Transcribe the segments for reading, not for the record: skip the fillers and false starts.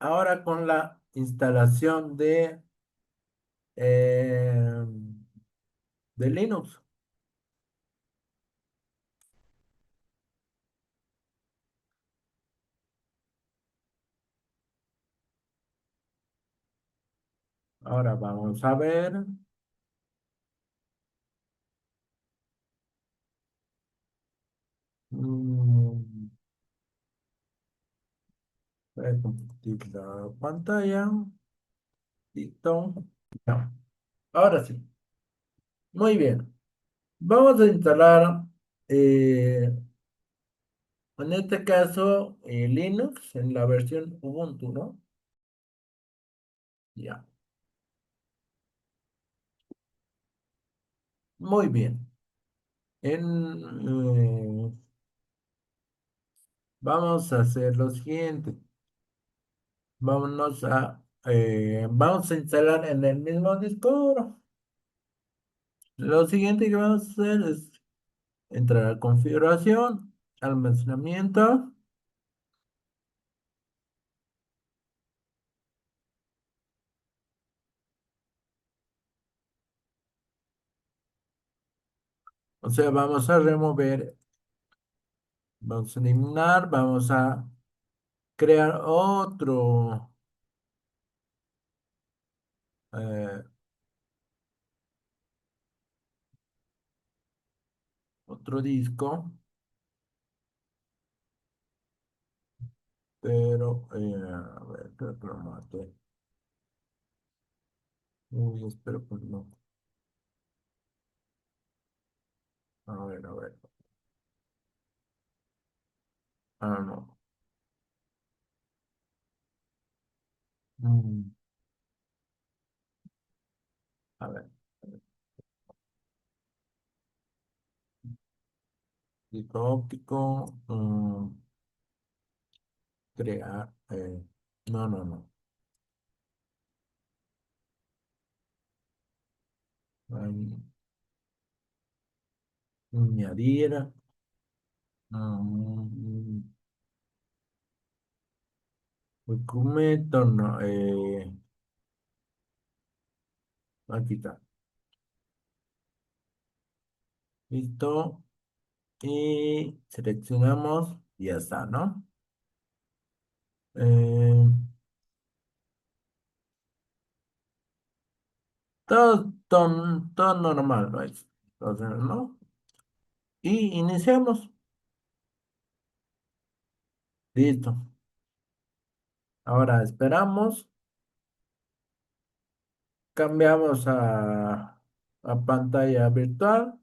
Ahora con la instalación eh, de Linux. Ahora vamos a ver. mm, Voy a compartir la pantalla. Listo. Ya. Ahora sí. Muy bien. Vamos a instalar, eh, en este caso, Linux en la versión Ubuntu, ¿no? Ya. Muy bien. Vamos a hacer lo siguiente. Vamos a instalar en el mismo disco duro. Lo siguiente que vamos a hacer es entrar a configuración, almacenamiento. O sea, vamos a remover, vamos a eliminar, vamos a crear eh, otro disco, pero, a ver, creo que lo maté. Uy, espero que no. A ver, a ver. Ah, no. Mm, a ver. Disco óptico. Crear. No, no, no. Ahí, añadir. mm, Documento, no. Aquí está. Listo. Y seleccionamos. Y ya está, ¿no? Eh, todo normal, ¿no? Entonces, ¿no? Y iniciamos. Listo. Ahora esperamos. Cambiamos a pantalla virtual.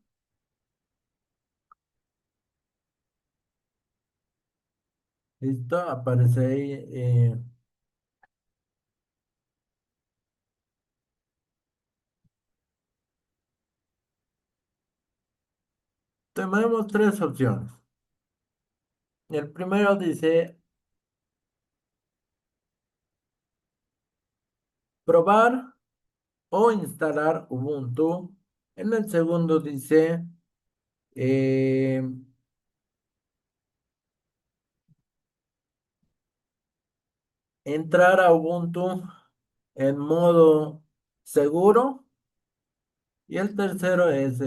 Listo. Aparece ahí. Tenemos tres opciones. El primero dice probar o instalar Ubuntu. En el segundo dice eh, entrar a Ubuntu en modo seguro. Y el tercero es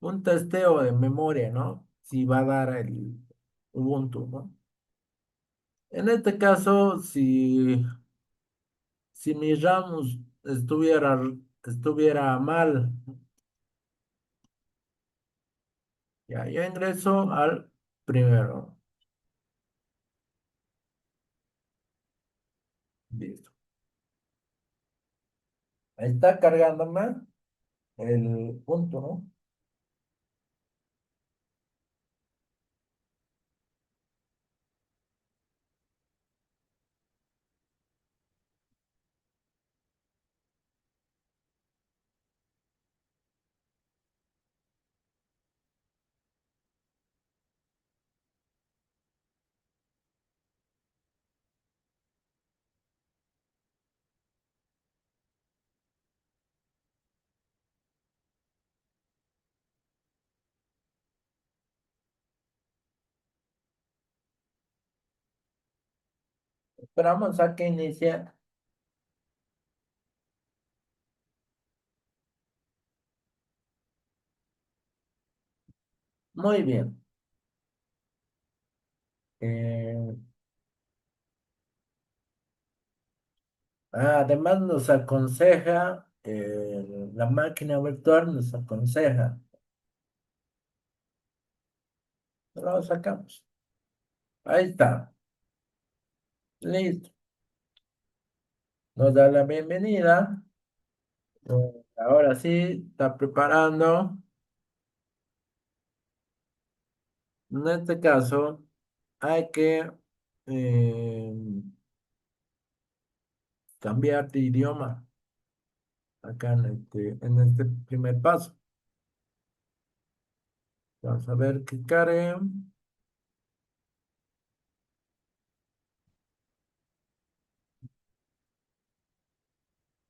un testeo de memoria, ¿no? Si va a dar el Ubuntu, ¿no? En este caso, si mi RAM estuviera mal, ya, yo ingreso al primero. Listo. Ahí está cargándome el punto, ¿no? Esperamos a que inicie. Muy bien. Eh, Además nos aconseja, la máquina virtual nos aconseja. Lo sacamos. Ahí está. Listo. Nos da la bienvenida. Ahora sí, está preparando. En este caso, hay que eh, cambiar de idioma acá en este primer paso. Vamos a ver qué cargue.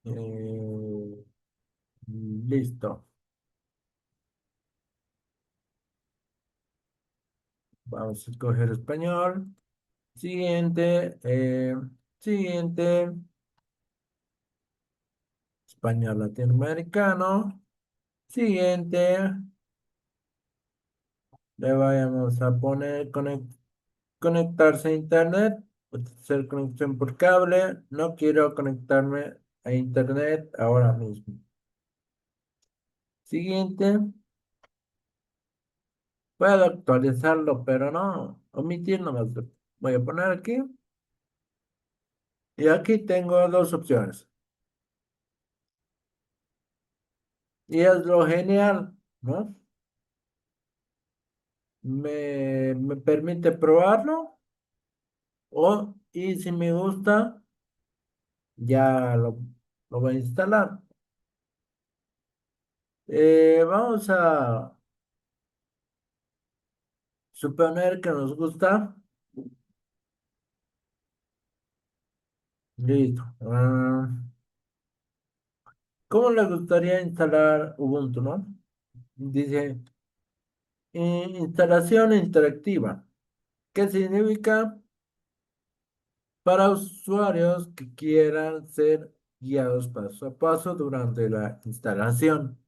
Eh, Listo. Vamos a escoger español. Siguiente. Siguiente. Español latinoamericano. Siguiente. Le vayamos a poner conectarse a internet. Hacer conexión por cable. No quiero conectarme a internet ahora mismo. Siguiente. Puedo actualizarlo, pero no. Omitir nomás. Voy a poner aquí. Y aquí tengo dos opciones. Y es lo genial, ¿no? Me permite probarlo y si me gusta, ya lo voy a instalar. Vamos a suponer que nos gusta. Listo. ¿Cómo le gustaría instalar Ubuntu, no? Dice, instalación interactiva. ¿Qué significa? Para usuarios que quieran ser guiados paso a paso durante la instalación.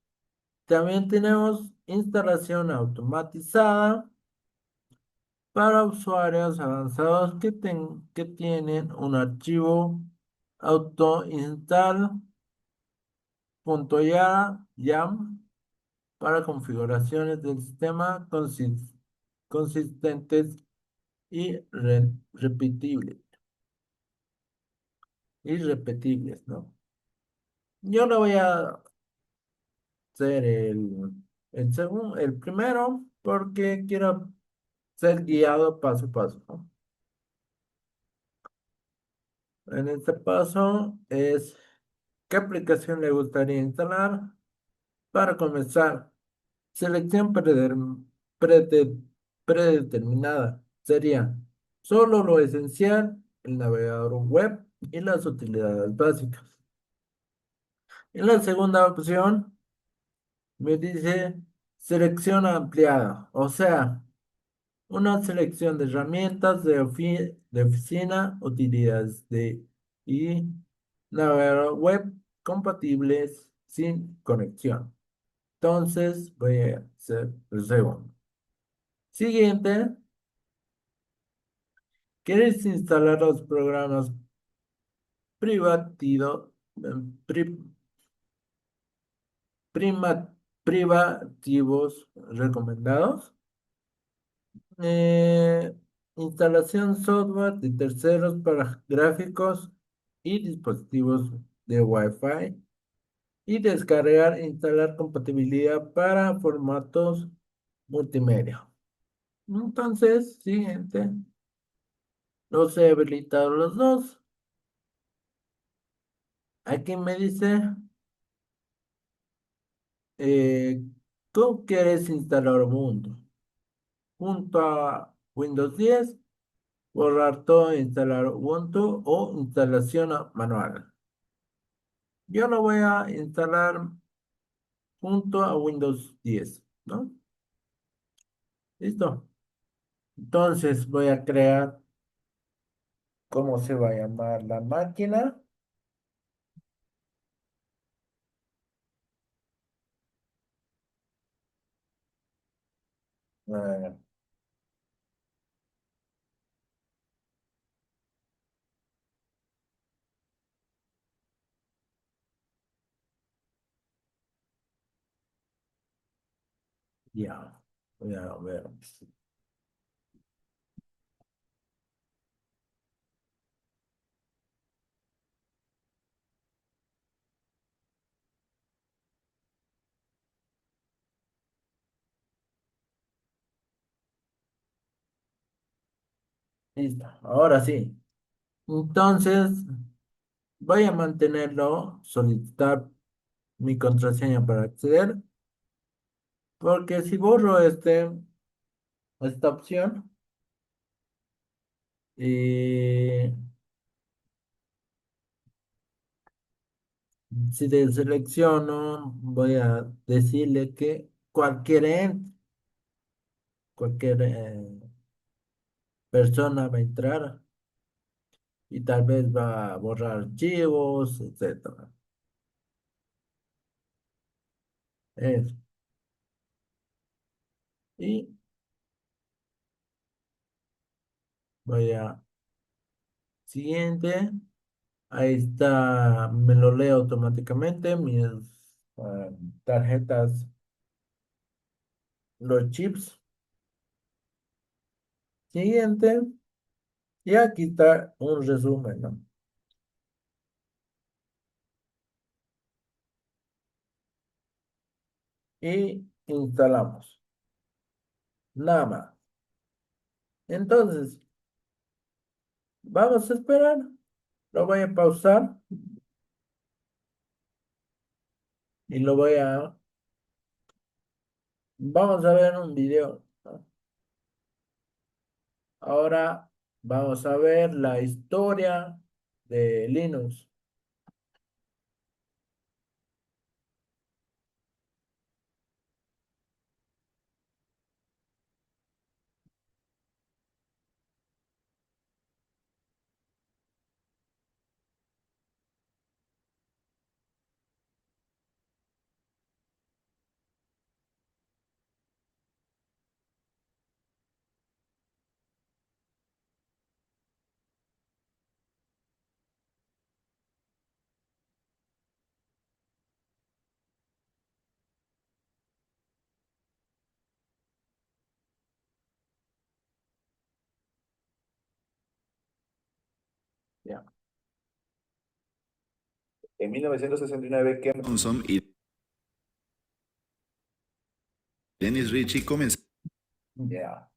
También tenemos instalación automatizada para usuarios avanzados que tienen un archivo autoinstall.yam para configuraciones del sistema consistentes y repetibles, ¿no? Yo lo voy a hacer el primero porque quiero ser guiado paso a paso, ¿no? En este paso es ¿qué aplicación le gustaría instalar? Para comenzar, selección prede- predeterminada sería solo lo esencial, el navegador web y las utilidades básicas. En la segunda opción me dice selección ampliada, o sea, una selección de herramientas de oficina, utilidades y navegador web compatibles sin conexión. Entonces voy a hacer el segundo. Siguiente, ¿quieres instalar los programas privativo- pri- privativos recomendados? Eh, Instalación software de terceros para gráficos y dispositivos de Wi-Fi y descargar e instalar compatibilidad para formatos multimedia. Entonces, siguiente, los he habilitado los dos. Aquí me dice, eh, tú quieres instalar Ubuntu junto a Windows 10, borrar todo, e instalar Ubuntu o instalación manual. Yo lo voy a instalar junto a Windows 10, ¿no? Listo. Entonces voy a crear ¿Cómo se va a llamar la máquina? Eh, ya, voy a ver. Listo, ahora sí. Entonces, voy a mantenerlo, solicitar mi contraseña para acceder, porque si borro esta opción y si deselecciono, voy a decirle que cualquier persona va a entrar y tal vez va a borrar archivos, etcétera. Eso. Y voy a siguiente. Ahí está, me lo leo automáticamente. Mis ah, tarjetas, los chips. Siguiente. Y aquí está un resumen, ¿no? Y instalamos. Nada más. Entonces, vamos a esperar. Lo voy a pausar y vamos a ver un video, ¿no? Ahora vamos a ver la historia de Linux. Ya. En 1969, Ken Thompson y Dennis Ritchie comenzaron. Ya.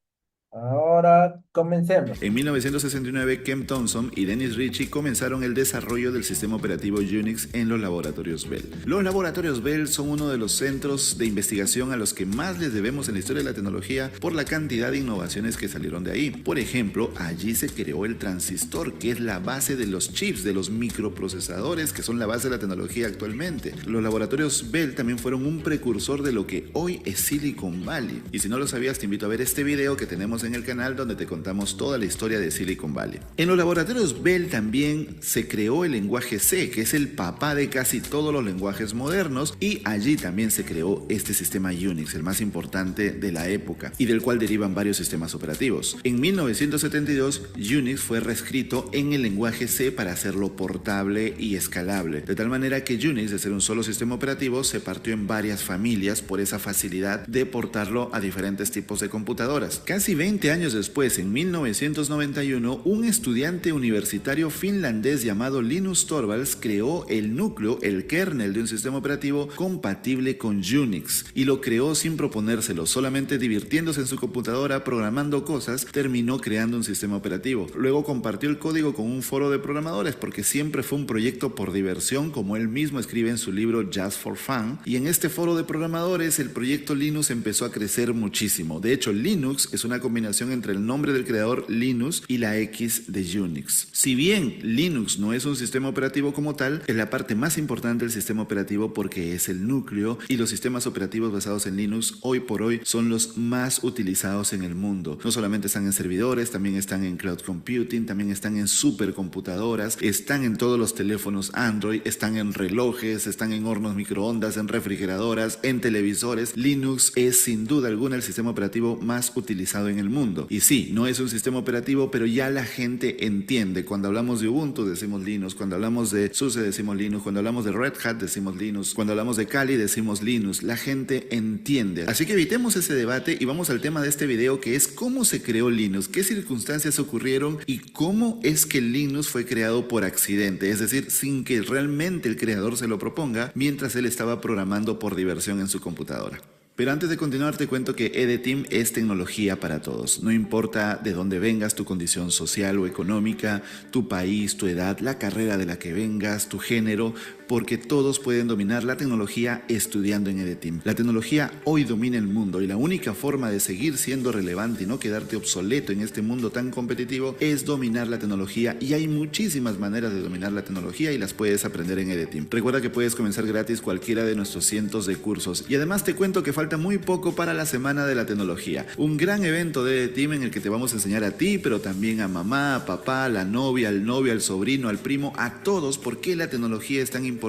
Ahora comencemos. En 1969, Ken Thompson y Dennis Ritchie comenzaron el desarrollo del sistema operativo Unix en los laboratorios Bell. Los laboratorios Bell son uno de los centros de investigación a los que más les debemos en la historia de la tecnología por la cantidad de innovaciones que salieron de ahí. Por ejemplo, allí se creó el transistor, que es la base de los chips, de los microprocesadores, que son la base de la tecnología actualmente. Los laboratorios Bell también fueron un precursor de lo que hoy es Silicon Valley. Y si no lo sabías, te invito a ver este video que tenemos en el canal donde te contamos toda la historia de Silicon Valley. En los laboratorios Bell también se creó el lenguaje C, que es el papá de casi todos los lenguajes modernos, y allí también se creó este sistema Unix, el más importante de la época, y del cual derivan varios sistemas operativos. En 1972, Unix fue reescrito en el lenguaje C para hacerlo portable y escalable, de tal manera que Unix, de ser un solo sistema operativo, se partió en varias familias por esa facilidad de portarlo a diferentes tipos de computadoras. Casi 20 años después, en 1991, un estudiante universitario finlandés llamado Linus Torvalds creó el núcleo, el kernel de un sistema operativo compatible con Unix, y lo creó sin proponérselo, solamente divirtiéndose en su computadora programando cosas, terminó creando un sistema operativo. Luego compartió el código con un foro de programadores porque siempre fue un proyecto por diversión, como él mismo escribe en su libro Just for Fun, y en este foro de programadores el proyecto Linux empezó a crecer muchísimo. De hecho, Linux es una combinación combinación entre el nombre del creador Linus y la X de Unix. Si bien Linux no es un sistema operativo como tal, es la parte más importante del sistema operativo porque es el núcleo, y los sistemas operativos basados en Linux hoy por hoy son los más utilizados en el mundo. No solamente están en servidores, también están en cloud computing, también están en supercomputadoras, están en todos los teléfonos Android, están en relojes, están en hornos microondas, en refrigeradoras, en televisores. Linux es sin duda alguna el sistema operativo más utilizado en el mundo. Y sí, no es un sistema operativo, pero ya la gente entiende. Cuando hablamos de Ubuntu decimos Linux, cuando hablamos de SUSE decimos Linux, cuando hablamos de Red Hat decimos Linux, cuando hablamos de Kali decimos Linux. La gente entiende. Así que evitemos ese debate y vamos al tema de este video, que es cómo se creó Linux, qué circunstancias ocurrieron y cómo es que Linux fue creado por accidente, es decir, sin que realmente el creador se lo proponga mientras él estaba programando por diversión en su computadora. Pero antes de continuar te cuento que EDETeam es tecnología para todos. No importa de dónde vengas, tu condición social o económica, tu país, tu edad, la carrera de la que vengas, tu género, porque todos pueden dominar la tecnología estudiando en EDETeam. La tecnología hoy domina el mundo y la única forma de seguir siendo relevante y no quedarte obsoleto en este mundo tan competitivo es dominar la tecnología, y hay muchísimas maneras de dominar la tecnología y las puedes aprender en EDETeam. Recuerda que puedes comenzar gratis cualquiera de nuestros cientos de cursos, y además te cuento que falta muy poco para la Semana de la Tecnología, un gran evento de EDETeam en el que te vamos a enseñar a ti, pero también a mamá, a papá, a la novia, al novio, al sobrino, al primo, a todos por qué la tecnología es tan importante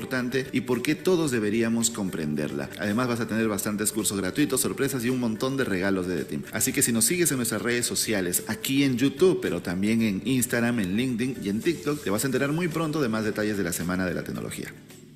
y por qué todos deberíamos comprenderla. Además vas a tener bastantes cursos gratuitos, sorpresas y un montón de regalos de EDETeam. Así que si nos sigues en nuestras redes sociales, aquí en YouTube, pero también en Instagram, en LinkedIn y en TikTok, te vas a enterar muy pronto de más detalles de la Semana de la Tecnología.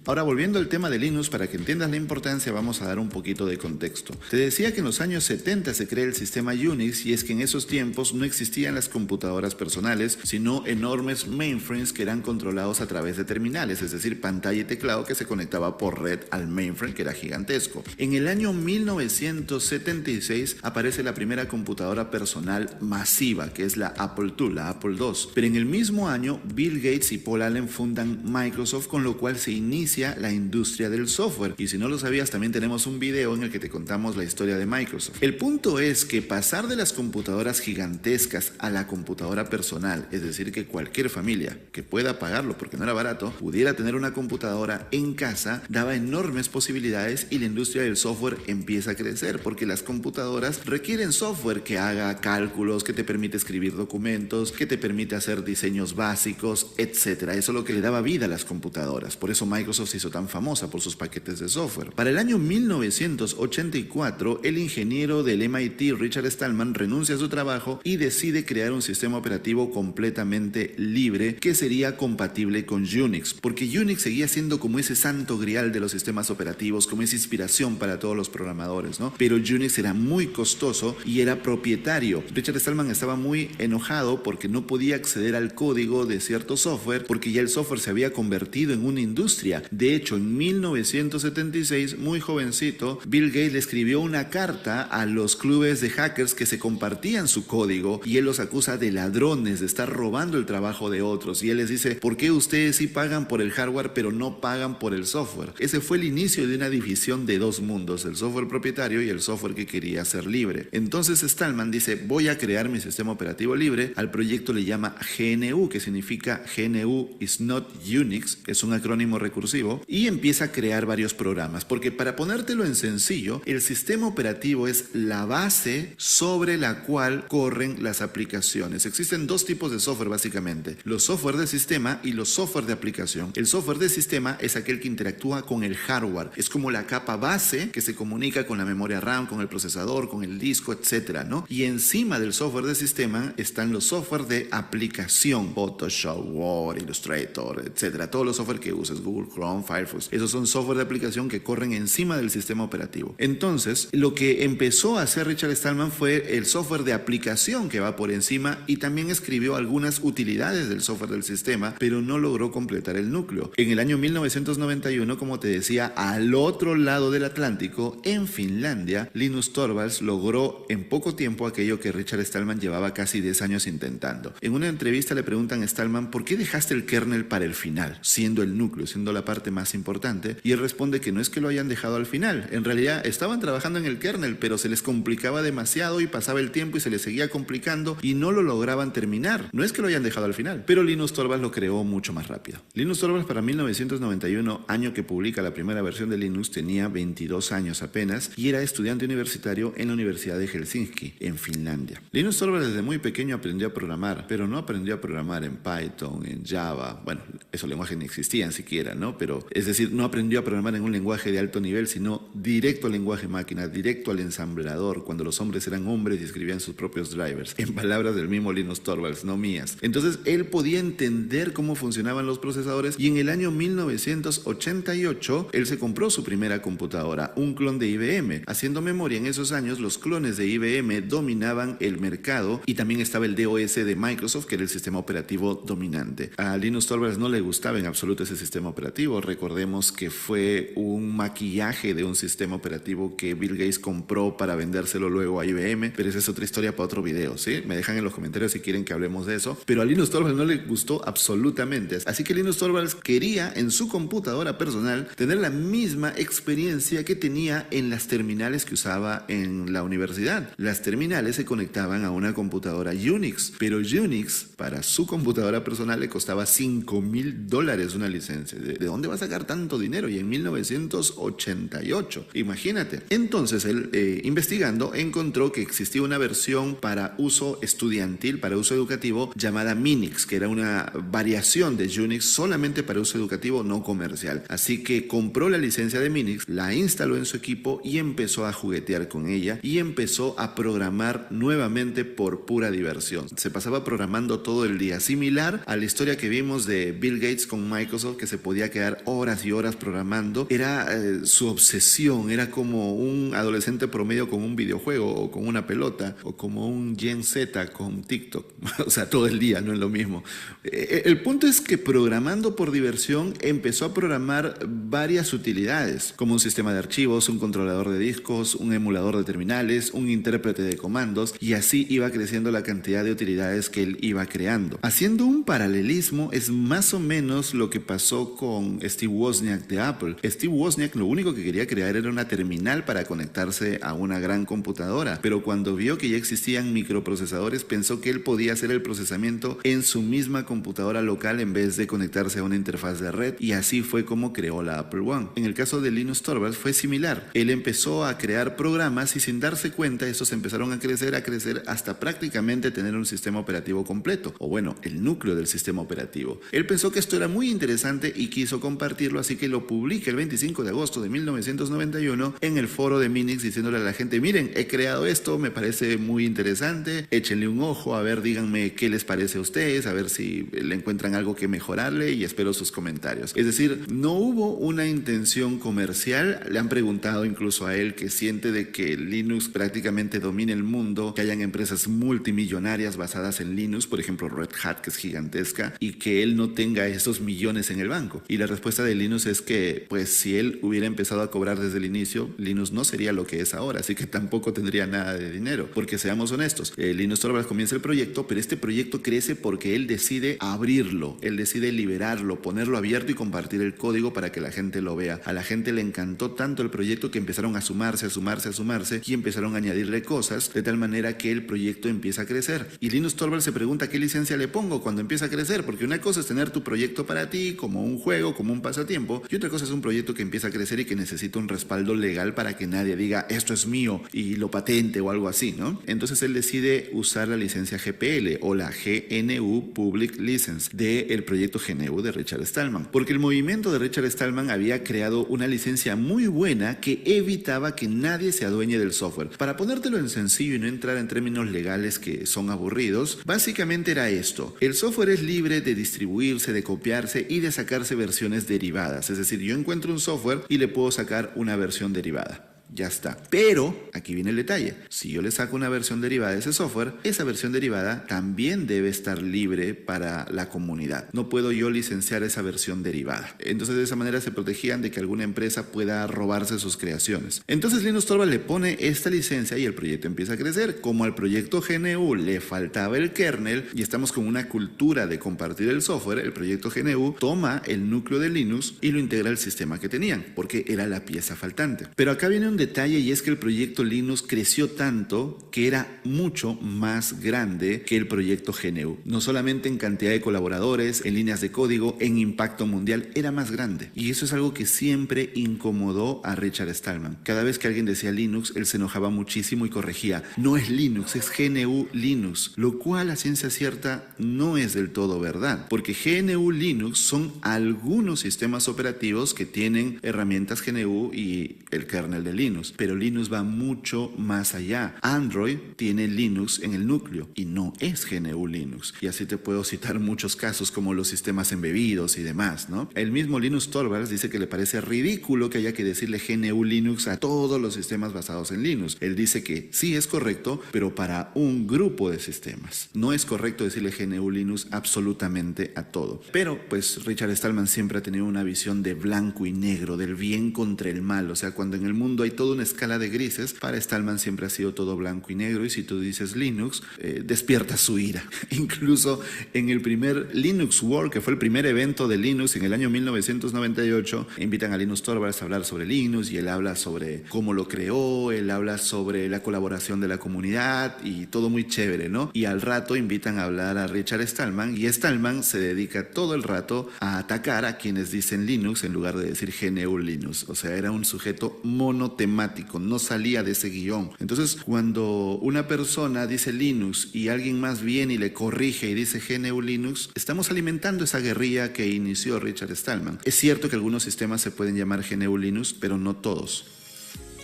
Ahora, volviendo al tema de Linux, para que entiendas la importancia, vamos a dar un poquito de contexto. Te decía que en los años 70 se crea el sistema Unix, y es que en esos tiempos no existían las computadoras personales, sino enormes mainframes que eran controlados a través de terminales, es decir, pantalla y teclado que se conectaba por red al mainframe, que era gigantesco. En el año 1976 aparece la primera computadora personal masiva, que es la Apple II, la Apple II. Pero en el mismo año, Bill Gates y Paul Allen fundan Microsoft, con lo cual se inicia la industria del software. Y si no lo sabías, también tenemos un video en el que te contamos la historia de Microsoft. El punto es que pasar de las computadoras gigantescas a la computadora personal, es decir, que cualquier familia que pueda pagarlo porque no era barato, pudiera tener una computadora en casa, daba enormes posibilidades, y la industria del software empieza a crecer porque las computadoras requieren software que haga cálculos, que te permite escribir documentos, que te permite hacer diseños básicos, etcétera. Eso es lo que le daba vida a las computadoras. Por eso Microsoft se hizo tan famosa por sus paquetes de software. Para el año 1984, el ingeniero del MIT Richard Stallman renuncia a su trabajo y decide crear un sistema operativo completamente libre que sería compatible con Unix, porque Unix seguía siendo como ese santo grial de los sistemas operativos, como esa inspiración para todos los programadores, ¿no? Pero Unix era muy costoso y era propietario. Richard Stallman estaba muy enojado porque no podía acceder al código de cierto software, porque ya el software se había convertido en una industria. De hecho, en 1976, muy jovencito, Bill Gates le escribió una carta a los clubes de hackers que se compartían su código, y él los acusa de ladrones, de estar robando el trabajo de otros, y él les dice: ¿por qué ustedes sí pagan por el hardware pero no pagan por el software? Ese fue el inicio de una división de dos mundos, el software propietario y el software que quería ser libre. Entonces Stallman dice: voy a crear mi sistema operativo libre. Al proyecto le llama GNU, que significa GNU is not Unix, es un acrónimo recursivo, y empieza a crear varios programas, porque para ponértelo en sencillo, el sistema operativo es la base sobre la cual corren las aplicaciones. Existen dos tipos de software básicamente: los software de sistema y los software de aplicación. El software de sistema es aquel que interactúa con el hardware, es como la capa base que se comunica con la memoria RAM, con el procesador, con el disco, etcétera, ¿no? Y encima del software de sistema están los software de aplicación: Photoshop, Word, Illustrator, etcétera. Todos los software que uses, Google Chrome, Firefox, esos son software de aplicación que corren encima del sistema operativo. Entonces, lo que empezó a hacer Richard Stallman fue el software de aplicación que va por encima, y también escribió algunas utilidades del software del sistema, pero no logró completar el núcleo. En el año 1991, como te decía, al otro lado del Atlántico, en Finlandia, Linus Torvalds logró en poco tiempo aquello que Richard Stallman llevaba casi 10 años intentando. En una entrevista le preguntan a Stallman: ¿por qué dejaste el kernel para el final, siendo el núcleo, siendo la parte parte más importante, y él responde que no es que lo hayan dejado al final, en realidad estaban trabajando en el kernel, pero se les complicaba demasiado y pasaba el tiempo y se les seguía complicando y no lo lograban terminar. No es que lo hayan dejado al final, pero Linus Torvalds lo creó mucho más rápido. Linus Torvalds para 1991, año que publica la primera versión de Linux, tenía 22 años apenas y era estudiante universitario en la Universidad de Helsinki, en Finlandia. Linus Torvalds desde muy pequeño aprendió a programar, pero no aprendió a programar en Python, en Java, bueno, esos lenguajes ni existían siquiera, ¿no? Pero, es decir, no aprendió a programar en un lenguaje de alto nivel, sino directo al lenguaje máquina, directo al ensamblador, cuando los hombres eran hombres y escribían sus propios drivers, en palabras del mismo Linus Torvalds, no mías. Entonces, él podía entender cómo funcionaban los procesadores y en el año 1988, él se compró su primera computadora, un clon de IBM. Haciendo memoria, en esos años, los clones de IBM dominaban el mercado y también estaba el DOS de Microsoft, que era el sistema operativo dominante. A Linus Torvalds no le gustaba en absoluto ese sistema operativo. Recordemos que fue un maquillaje de un sistema operativo que Bill Gates compró para vendérselo luego a IBM, pero esa es otra historia para otro video, ¿sí? Me dejan en los comentarios si quieren que hablemos de eso, pero a Linus Torvalds no le gustó absolutamente. Así que Linus Torvalds quería en su computadora personal tener la misma experiencia que tenía en las terminales que usaba en la universidad. Las terminales se conectaban a una computadora Unix, pero Unix para su computadora personal le costaba $5,000 una licencia. ¿De dónde va a sacar tanto dinero? Y en 1988, imagínate. Entonces él, investigando, encontró que existía una versión para uso estudiantil, para uso educativo, llamada Minix, que era una variación de Unix solamente para uso educativo, no comercial. Así que compró la licencia de Minix, la instaló en su equipo y empezó a juguetear con ella y empezó a programar nuevamente por pura diversión. Se pasaba programando todo el día, similar a la historia que vimos de Bill Gates con Microsoft, que se podía quedar horas y horas programando. Era su obsesión, era como un adolescente promedio con un videojuego o con una pelota, o como un Gen Z con TikTok. O sea, todo el día, no es lo mismo. El punto es que programando por diversión empezó a programar varias utilidades, como un sistema de archivos, un controlador de discos, un emulador de terminales, un intérprete de comandos, y así iba creciendo la cantidad de utilidades que él iba creando. Haciendo un paralelismo, es más o menos lo que pasó con Steve Wozniak de Apple. Steve Wozniak lo único que quería crear era una terminal para conectarse a una gran computadora, pero cuando vio que ya existían microprocesadores, pensó que él podía hacer el procesamiento en su misma computadora local en vez de conectarse a una interfaz de red, y así fue como creó la Apple One. En el caso de Linus Torvalds fue similar. Él empezó a crear programas y sin darse cuenta estos empezaron a crecer hasta prácticamente tener un sistema operativo completo, o bueno, el núcleo del sistema operativo. Él pensó que esto era muy interesante y quiso compartirlo, así que lo publica el 25 de agosto de 1991 en el foro de Minix, diciéndole a la gente: miren, he creado esto, me parece muy interesante, échenle un ojo, a ver, díganme qué les parece a ustedes, a ver si le encuentran algo que mejorarle, y espero sus comentarios. Es decir, no hubo una intención comercial. Le han preguntado incluso a él que siente de que Linux prácticamente domina el mundo, que hayan empresas multimillonarias basadas en Linux, por ejemplo Red Hat, que es gigantesca, y que él no tenga esos millones en el banco. Y la respuesta de Linus es que, pues, si él hubiera empezado a cobrar desde el inicio, Linus no sería lo que es ahora, así que tampoco tendría nada de dinero, porque seamos honestos, Linus Torvalds comienza el proyecto, pero este proyecto crece porque él decide abrirlo, él decide liberarlo, ponerlo abierto y compartir el código para que la gente lo vea. A la gente le encantó tanto el proyecto que empezaron a sumarse y empezaron a añadirle cosas, de tal manera que el proyecto empieza a crecer. Y Linus Torvalds se pregunta qué licencia le pongo cuando empieza a crecer, porque una cosa es tener tu proyecto para ti, como un juego, como un pasatiempo, y otra cosa es un proyecto que empieza a crecer y que necesita un respaldo legal para que nadie diga esto es mío y lo patente o algo así, ¿no? Entonces él decide usar la licencia GPL o la GNU Public License del proyecto GNU de Richard Stallman, porque el movimiento de Richard Stallman había creado una licencia muy buena que evitaba que nadie se adueñe del software. Para ponértelo en sencillo y no entrar en términos legales que son aburridos, básicamente era esto: el software es libre de distribuirse, de copiarse y de sacarse versiones derivadas. Es decir, yo encuentro un software y le puedo sacar una versión derivada. Ya está. Pero aquí viene el detalle. Si yo le saco una versión derivada de ese software, esa versión derivada también debe estar libre para la comunidad. No puedo yo licenciar esa versión derivada. Entonces de esa manera se protegían de que alguna empresa pueda robarse sus creaciones. Entonces Linus Torvalds le pone esta licencia y el proyecto empieza a crecer. Como al proyecto GNU le faltaba el kernel y estamos con una cultura de compartir el software, el proyecto GNU toma el núcleo de Linux y lo integra al sistema que tenían, porque era la pieza faltante. Pero acá viene un detalle, y es que el proyecto Linux creció tanto que era mucho más grande que el proyecto GNU. No solamente en cantidad de colaboradores, en líneas de código, en impacto mundial, era más grande. Y eso es algo que siempre incomodó a Richard Stallman. Cada vez que alguien decía Linux, él se enojaba muchísimo y corregía: no es Linux, es GNU Linux. Lo cual a ciencia cierta no es del todo verdad, porque GNU Linux son algunos sistemas operativos que tienen herramientas GNU y el kernel de Linux. Pero Linux va mucho más allá. Android tiene Linux en el núcleo y no es GNU Linux. Y así te puedo citar muchos casos como los sistemas embebidos y demás, ¿no? El mismo Linus Torvalds dice que le parece ridículo que haya que decirle GNU Linux a todos los sistemas basados en Linux. Él dice que sí es correcto, pero para un grupo de sistemas. No es correcto decirle GNU Linux absolutamente a todo. Pero pues Richard Stallman siempre ha tenido una visión de blanco y negro, del bien contra el mal. O sea, cuando en el mundo hay toda una escala de grises, para Stallman siempre ha sido todo blanco y negro, y si tú dices Linux, despierta su ira. Incluso en el primer Linux World, que fue el primer evento de Linux en el año 1998, invitan a Linus Torvalds a hablar sobre Linux y él habla sobre cómo lo creó, él habla sobre la colaboración de la comunidad y todo muy chévere, ¿no? Y al rato invitan a hablar a Richard Stallman y Stallman se dedica todo el rato a atacar a quienes dicen Linux en lugar de decir GNU Linux. O sea, era un sujeto monotemático, no salía de ese guión. Entonces, cuando una persona dice Linux y alguien más viene y le corrige y dice GNU Linux, estamos alimentando esa guerrilla que inició Richard Stallman. Es cierto que algunos sistemas se pueden llamar GNU Linux, pero no todos.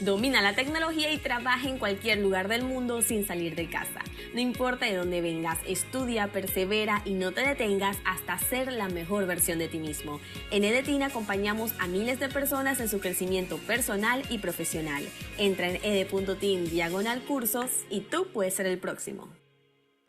Domina la tecnología y trabaja en cualquier lugar del mundo sin salir de casa. No importa de dónde vengas, estudia, persevera y no te detengas hasta ser la mejor versión de ti mismo. En EDETEAM acompañamos a miles de personas en su crecimiento personal y profesional. Entra en ed.team/cursos y tú puedes ser el próximo.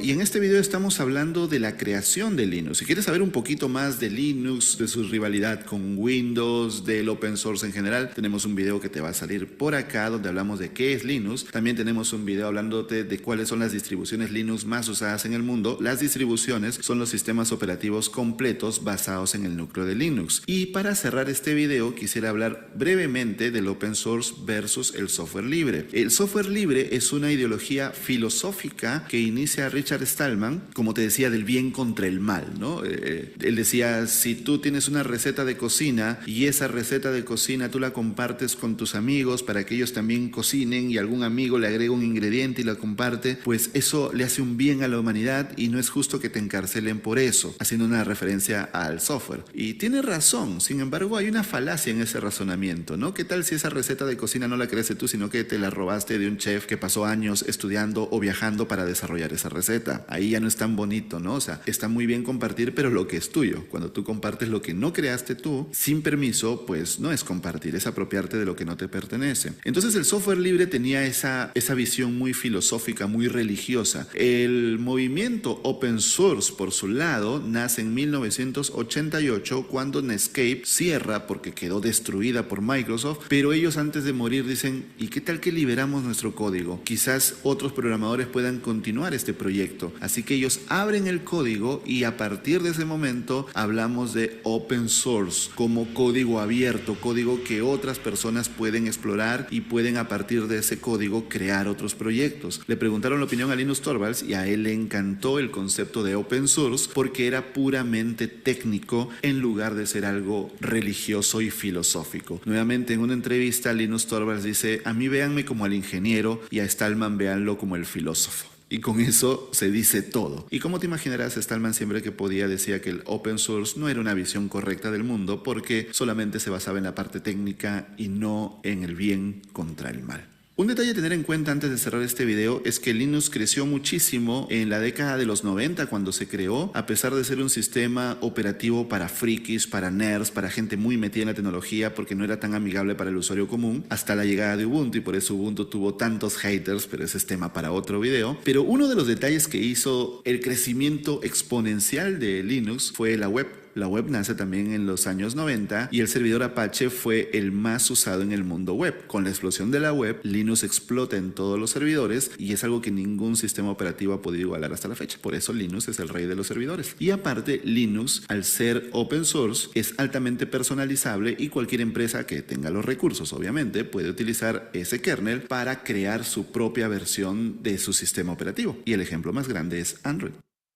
Y en este video estamos hablando de la creación de Linux. Si quieres saber un poquito más de Linux, de su rivalidad con Windows, del open source en general, tenemos un video que te va a salir por acá donde hablamos de qué es Linux. También tenemos un video hablándote de cuáles son las distribuciones Linux más usadas en el mundo. Las distribuciones son los sistemas operativos completos basados en el núcleo de Linux. Y para cerrar este video quisiera hablar brevemente del open source versus el software libre. El software libre es una ideología filosófica que inicia Richard Stallman, como te decía, del bien contra el mal, ¿no? Él decía, si tú tienes una receta de cocina y esa receta de cocina tú la compartes con tus amigos para que ellos también cocinen y algún amigo le agrega un ingrediente y la comparte, pues eso le hace un bien a la humanidad y no es justo que te encarcelen por eso, haciendo una referencia al software. Y tiene razón, sin embargo hay una falacia en ese razonamiento, ¿no? ¿Qué tal si esa receta de cocina no la creaste tú, sino que te la robaste de un chef que pasó años estudiando o viajando para desarrollar esa receta? Ahí ya no es tan bonito, ¿no? O sea, está muy bien compartir, pero lo que es tuyo. Cuando tú compartes lo que no creaste tú, sin permiso, pues no es compartir, es apropiarte de lo que no te pertenece. Entonces el software libre tenía esa visión muy filosófica, muy religiosa. El movimiento open source, por su lado, nace en 1988 cuando Netscape cierra porque quedó destruida por Microsoft, pero ellos antes de morir dicen, ¿y qué tal que liberamos nuestro código? Quizás otros programadores puedan continuar este proyecto. Así que ellos abren el código y a partir de ese momento hablamos de open source como código abierto, código que otras personas pueden explorar y pueden a partir de ese código crear otros proyectos. Le preguntaron la opinión a Linus Torvalds y a él le encantó el concepto de open source porque era puramente técnico en lugar de ser algo religioso y filosófico. Nuevamente en una entrevista Linus Torvalds dice, a mí véanme como al ingeniero y a Stallman véanlo como el filósofo. Y con eso se dice todo. Y como te imaginarás, Stallman siempre que podía decía que el open source no era una visión correcta del mundo porque solamente se basaba en la parte técnica y no en el bien contra el mal. Un detalle a tener en cuenta antes de cerrar este video es que Linux creció muchísimo en la década de los 90 cuando se creó, a pesar de ser un sistema operativo para frikis, para nerds, para gente muy metida en la tecnología, porque no era tan amigable para el usuario común, hasta la llegada de Ubuntu, y por eso Ubuntu tuvo tantos haters, pero ese es tema para otro video. Pero uno de los detalles que hizo el crecimiento exponencial de Linux fue la web. La web nace también en los años 90 y el servidor Apache fue el más usado en el mundo web. Con la explosión de la web, Linux explota en todos los servidores y es algo que ningún sistema operativo ha podido igualar hasta la fecha. Por eso Linux es el rey de los servidores. Y aparte, Linux, al ser open source, es altamente personalizable y cualquier empresa que tenga los recursos, obviamente, puede utilizar ese kernel para crear su propia versión de su sistema operativo. Y el ejemplo más grande es Android.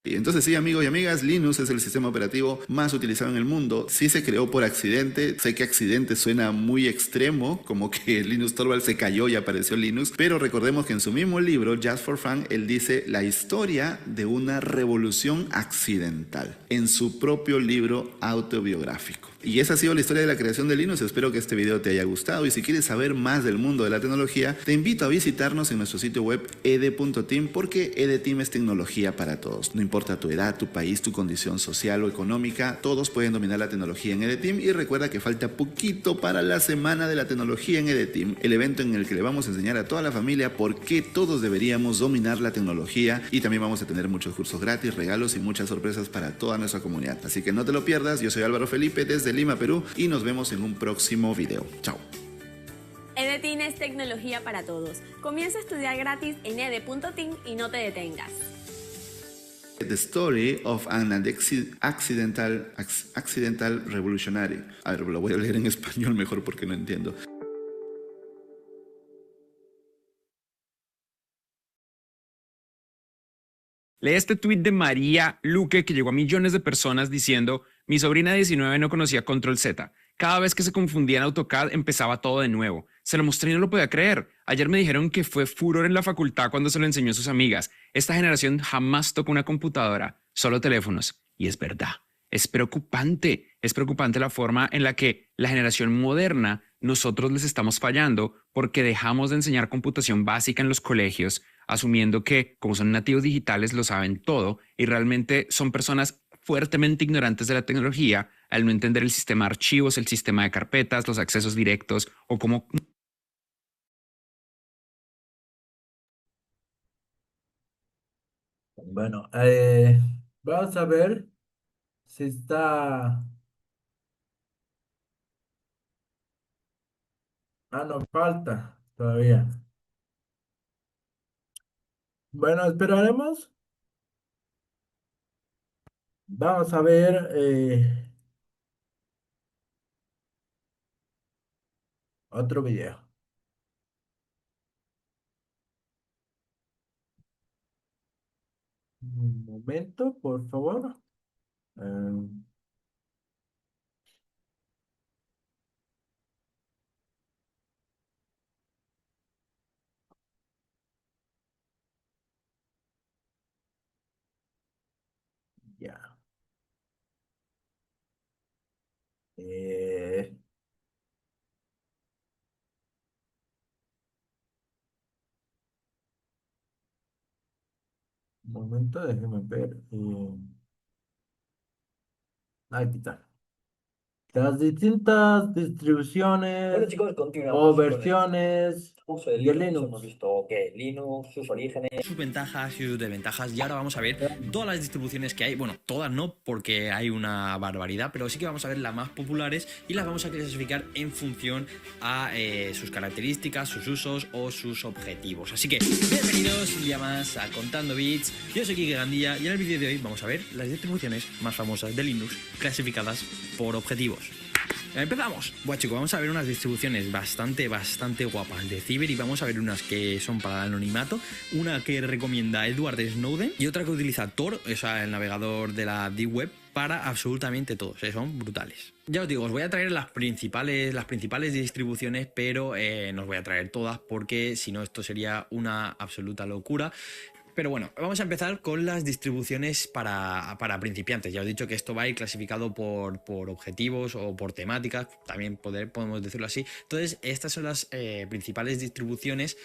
Y entonces sí, amigos y amigas, Linux es el sistema operativo más utilizado en el mundo. Sí se creó por accidente. Sé que accidente suena muy extremo, como que Linus Torvalds se cayó y apareció Linux. Pero recordemos que en su mismo libro, Just for Fun, él dice la historia de una revolución accidental. En su propio libro autobiográfico. Y esa ha sido la historia de la creación de Linux. Espero que este video te haya gustado y si quieres saber más del mundo de la tecnología, te invito a visitarnos en nuestro sitio web ed.team porque EDTeam es tecnología para todos. No importa tu edad, tu país, tu condición social o económica, todos pueden dominar la tecnología en EDTeam y recuerda que falta poquito para la Semana de la Tecnología en EDTeam, el evento en el que le vamos a enseñar a toda la familia por qué todos deberíamos dominar la tecnología y también vamos a tener muchos cursos gratis, regalos y muchas sorpresas para toda nuestra comunidad. Así que no te lo pierdas, yo soy Álvaro Felipe desde Lima, Perú y nos vemos en un próximo video. Chao. EDTeam es tecnología para todos. Comienza a estudiar gratis en ed.team y no te detengas. The story of an accidental revolutionary. A ver, lo voy a leer en español mejor porque no entiendo. Lee este tuit de María Luque que llegó a millones de personas diciendo: mi sobrina de 19 no conocía Control Z. Cada vez que se confundía en AutoCAD empezaba todo de nuevo. Se lo mostré y no lo podía creer. Ayer me dijeron que fue furor en la facultad cuando se lo enseñó a sus amigas. Esta generación jamás tocó una computadora, solo teléfonos. Y es verdad. Es preocupante la forma en la que la generación moderna nosotros les estamos fallando porque dejamos de enseñar computación básica en los colegios, asumiendo que como son nativos digitales lo saben todo y realmente son personas fuertemente ignorantes de la tecnología al no entender el sistema de archivos, el sistema de carpetas, los accesos directos o cómo... Bueno, vamos a ver si está... Ah, no, falta todavía. Bueno, esperaremos. Vamos a ver otro video. Un momento, por favor. Eh, ya. Eh, un momento, déjeme ver. Ahí está. Las distintas distribuciones Bueno chicos, o continuamos con el versiones curso de de Linux. Linux. Hemos visto que Linux, sus orígenes, sus ventajas y sus desventajas y ahora vamos a ver todas las distribuciones que hay. Bueno, todas no, porque hay una barbaridad, pero sí que vamos a ver las más populares y las vamos a clasificar en función a sus características, sus usos o sus objetivos. Así que bienvenidos un día más a Contando Bits. Yo soy Quique Gandía y en el vídeo de hoy vamos a ver las distribuciones más famosas de Linux clasificadas por objetivos. Empezamos. Bueno chicos, vamos a ver unas distribuciones bastante guapas de Ciber y vamos a ver unas que son para el anonimato, una que recomienda Edward Snowden y otra que utiliza Tor, o sea, el navegador de la Deep Web, para absolutamente todo. O sea, son brutales. Ya os digo, os voy a traer las principales distribuciones, pero no os voy a traer todas porque si no esto sería una absoluta locura. Pero bueno, vamos a empezar con las distribuciones para principiantes. Ya os he dicho que esto va a ir clasificado por objetivos o por temáticas, también podemos decirlo así. Entonces, estas son las principales distribuciones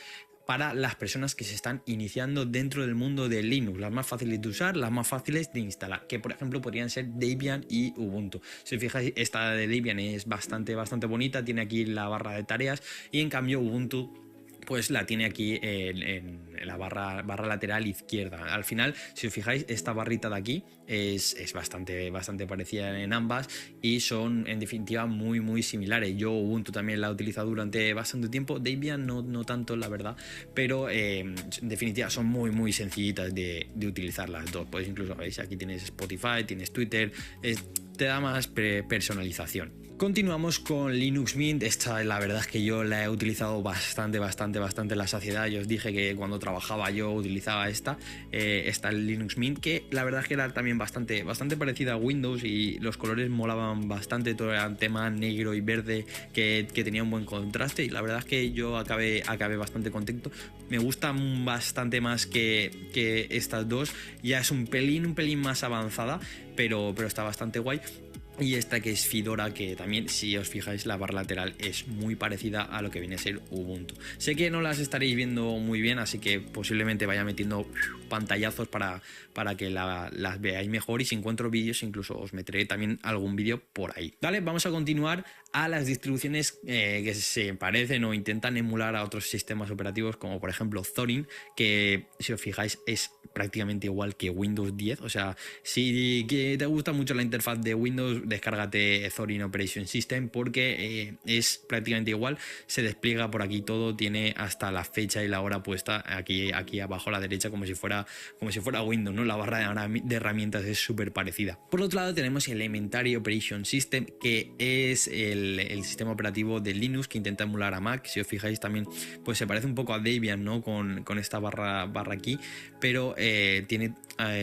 para las personas que se están iniciando dentro del mundo de Linux, las más fáciles de usar, las más fáciles de instalar, que por ejemplo podrían ser Debian y Ubuntu. Si os fijáis, esta de Debian es bastante bonita, tiene aquí la barra de tareas, y en cambio Ubuntu pues la tiene aquí en la barra lateral izquierda. Al final, si os fijáis, esta barrita de aquí es bastante parecida en ambas y son en definitiva muy similares. Yo Ubuntu también la he utilizado durante bastante tiempo, Debian no tanto, la verdad, pero en definitiva son muy sencillitas de utilizar las dos. Podéis incluso, veis, aquí tienes Spotify, tienes Twitter, te da más personalización. Continuamos con Linux Mint. Esta la verdad es que yo la he utilizado bastante en la saciedad. Yo os dije que cuando trabajaba yo utilizaba esta Linux Mint, que la verdad es que era también bastante parecida a Windows y los colores molaban bastante, todo era tema negro y verde que tenía un buen contraste, y la verdad es que yo acabé bastante contento. Me gusta bastante más que estas dos. Ya es un pelín más avanzada, pero está bastante guay. Y esta que es Fedora, que también, si os fijáis, la barra lateral es muy parecida a lo que viene a ser Ubuntu. Sé que no las estaréis viendo muy bien, así que posiblemente vaya metiendo pantallazos para que las veáis mejor, y si encuentro vídeos incluso os meteré también algún vídeo por ahí. Vale, vamos a continuar a las distribuciones que se parecen o intentan emular a otros sistemas operativos, como por ejemplo Zorin, que si os fijáis es prácticamente igual que Windows 10. O sea, si te gusta mucho la interfaz de Windows, descárgate Zorin Operation System, porque es prácticamente igual. Se despliega por aquí todo, tiene hasta la fecha y la hora puesta aquí abajo a la derecha, como si fuera Windows, ¿no? La barra de herramientas es súper parecida. Por otro lado tenemos Elementary Operation System, que es el sistema operativo de Linux que intenta emular a Mac. Si os fijáis también pues se parece un poco a Debian, ¿no? Con esta barra aquí, pero tiene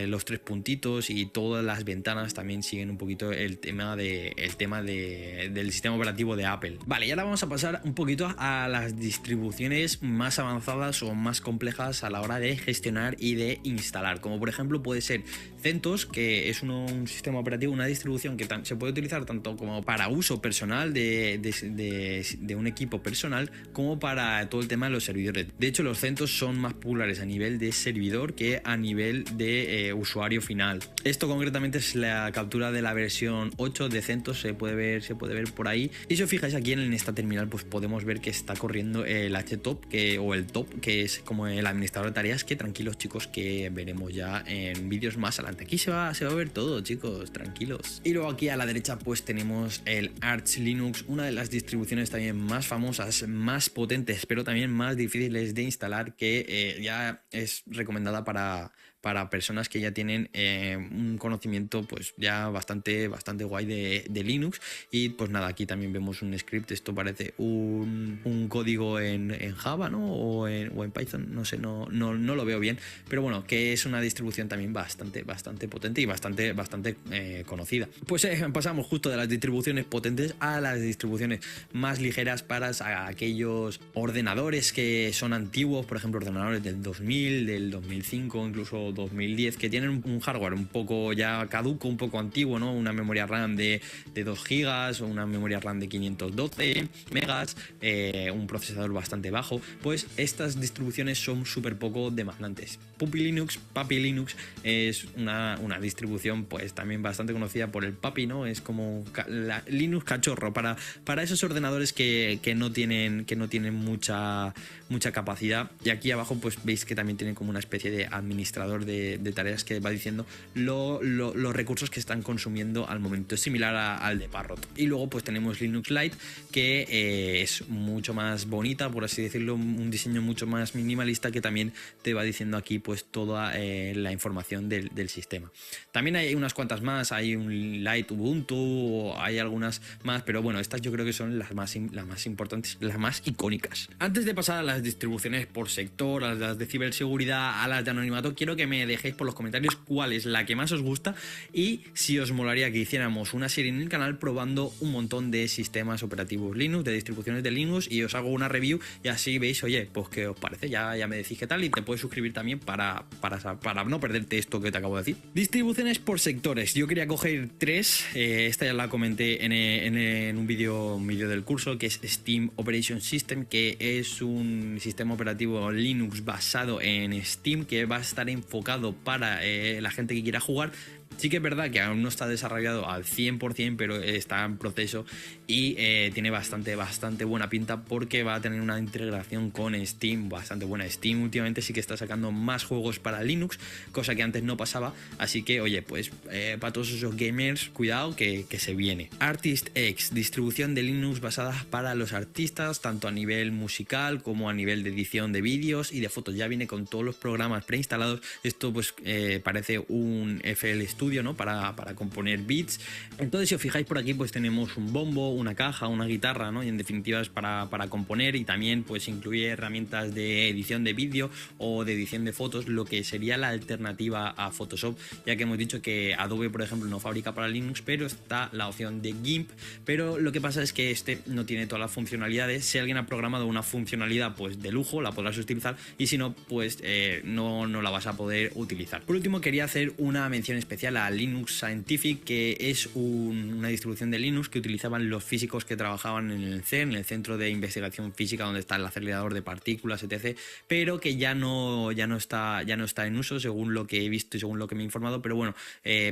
los tres puntitos, y todas las ventanas también siguen un poquito el tema del sistema operativo de Apple. Vale, y ahora vamos a pasar un poquito a las distribuciones más avanzadas o más complejas a la hora de gestionar y de instalar, como por ejemplo puede ser CentOS, que es un sistema operativo, una distribución que se puede utilizar tanto como para uso personal de un equipo personal, como para todo el tema de los servidores. De hecho, los CentOS son más populares a nivel de servidor que a nivel de usuario final. Esto concretamente es la captura de la versión 8 de CentOS, se puede ver por ahí, y si os fijáis aquí en esta terminal pues podemos ver que está corriendo el htop o el top, que es como el administrador de tareas, que tranquilos chicos, que veremos ya en vídeos más adelante. Aquí se va a ver todo, chicos, tranquilos. Y luego aquí a la derecha pues tenemos el Arch Linux, una de las distribuciones también más famosas, más potentes, pero también más difíciles de instalar, que ya es recomendada para personas que ya tienen un conocimiento pues ya bastante guay de Linux. Y pues nada, aquí también vemos un script, esto parece un código en Java, ¿no? o en Python, no sé, no lo veo bien, pero bueno, que es una distribución también bastante potente y bastante conocida. Pues pasamos justo de las distribuciones potentes a las distribuciones más ligeras para aquellos ordenadores que son antiguos, por ejemplo ordenadores del 2000, del 2005, incluso 2010, que tienen un hardware un poco ya caduco, un poco antiguo, ¿no? Una memoria RAM de 2 GB o una memoria RAM de 512 megas, un procesador bastante bajo. Pues estas distribuciones son súper poco demandantes. Papi Linux es una distribución pues también bastante conocida por el Papi, ¿no? Es como la Linux cachorro para esos ordenadores que no tienen mucha capacidad. Y aquí abajo pues veis que también tiene como una especie de administrador de tareas que va diciendo los recursos que están consumiendo al momento. Es similar al de Parrot. Y luego pues tenemos Linux Lite, que es mucho más bonita, por así decirlo, un diseño mucho más minimalista, que también te va diciendo aquí pues toda la información del sistema. También hay unas cuantas más, hay un Lite Ubuntu, hay algunas más, pero bueno, estas yo creo que son las más importantes, las más icónicas. Antes de pasar a las distribuciones por sector, a las de ciberseguridad, a las de anonimato, quiero que me dejéis por los comentarios cuál es la que más os gusta y si os molaría que hiciéramos una serie en el canal probando un montón de sistemas operativos Linux, de distribuciones de Linux, y os hago una review y así veis, oye, pues qué os parece, ya me decís qué tal, y te puedes suscribir también para no perderte esto que te acabo de decir. Distribuciones por sectores. Yo quería coger 3, esta ya la comenté en un vídeo del curso, que es Steam Operation System, que es un sistema operativo Linux basado en Steam, que va a estar enfocado para la gente que quiera jugar. Sí que es verdad que aún no está desarrollado al 100%, pero está en proceso y tiene bastante buena pinta, porque va a tener una integración con Steam bastante buena. Steam últimamente sí que está sacando más juegos para Linux, cosa que antes no pasaba, así que oye, pues para todos esos gamers, cuidado que se viene. Artist X, distribución de Linux basada para los artistas, tanto a nivel musical como a nivel de edición de vídeos y de fotos. Ya viene con todos los programas preinstalados. Esto pues parece un FL Studio, ¿no? Para componer beats. Entonces, si os fijáis por aquí, pues tenemos un bombo, una caja, una guitarra, ¿no? Y en definitiva es para componer, y también pues incluye herramientas de edición de vídeo o de edición de fotos, lo que sería la alternativa a Photoshop, ya que hemos dicho que Adobe, por ejemplo, no fabrica para Linux, pero está la opción de GIMP. Pero lo que pasa es que este no tiene todas las funcionalidades. Si alguien ha programado una funcionalidad, pues de lujo, la podrás utilizar, y si no, pues no la vas a poder utilizar. Por último, quería hacer una mención especial a Linux Scientific, que es una distribución de Linux que utilizaban los físicos que trabajaban en el CERN, en el Centro de Investigación Física, donde está el acelerador de partículas, etc., pero que ya no está en uso, según lo que he visto y según lo que me he informado. Pero bueno,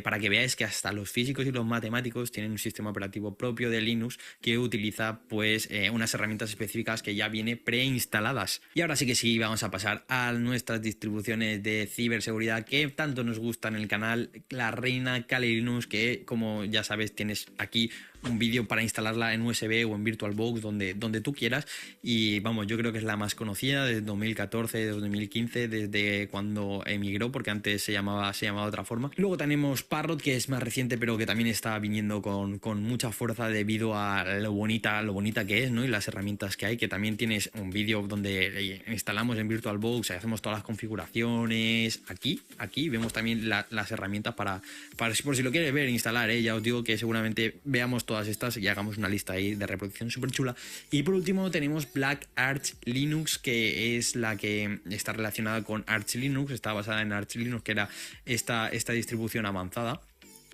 para que veáis que hasta los físicos y los matemáticos tienen un sistema operativo propio de Linux que utiliza pues unas herramientas específicas que ya viene preinstaladas. Y ahora sí que sí, vamos a pasar a nuestras distribuciones de ciberseguridad que tanto nos gusta en el canal, la reina Kali Linux, que como ya sabes tienes aquí un vídeo para instalarla en USB o en VirtualBox, donde tú quieras. Y vamos, yo creo que es la más conocida desde 2014, desde 2015, desde cuando emigró, porque antes se llamaba de otra forma. Luego tenemos Parrot, que es más reciente, pero que también está viniendo con mucha fuerza debido a lo bonita que es, ¿no? Y las herramientas que hay, que también tienes un vídeo donde instalamos en VirtualBox, hacemos todas las configuraciones. Aquí vemos también las herramientas para por si lo quieres ver, instalar, ya os digo que seguramente veamos todas estas y hagamos una lista ahí de reproducción súper chula. Y por último tenemos Black Arch Linux, que es la que está relacionada con Arch Linux, está basada en Arch Linux, que era esta distribución avanzada.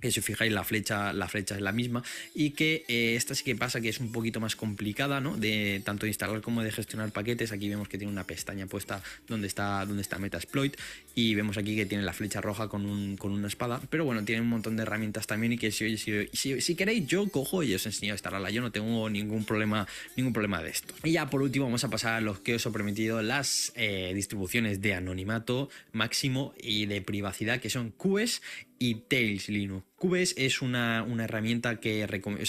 Que si os fijáis la flecha es la misma, y que esta sí que pasa que es un poquito más complicada, ¿no? De tanto de instalar como de gestionar paquetes. Aquí vemos que tiene una pestaña puesta donde está Metasploit, y vemos aquí que tiene la flecha roja con una espada. Pero bueno, tiene un montón de herramientas también, y que si queréis yo cojo y os enseño a instalarla. Yo no tengo ningún problema de esto. Y ya por último vamos a pasar a los que os he prometido, las distribuciones de anonimato máximo y de privacidad, que son QS y Tails Linux. QBES es una herramienta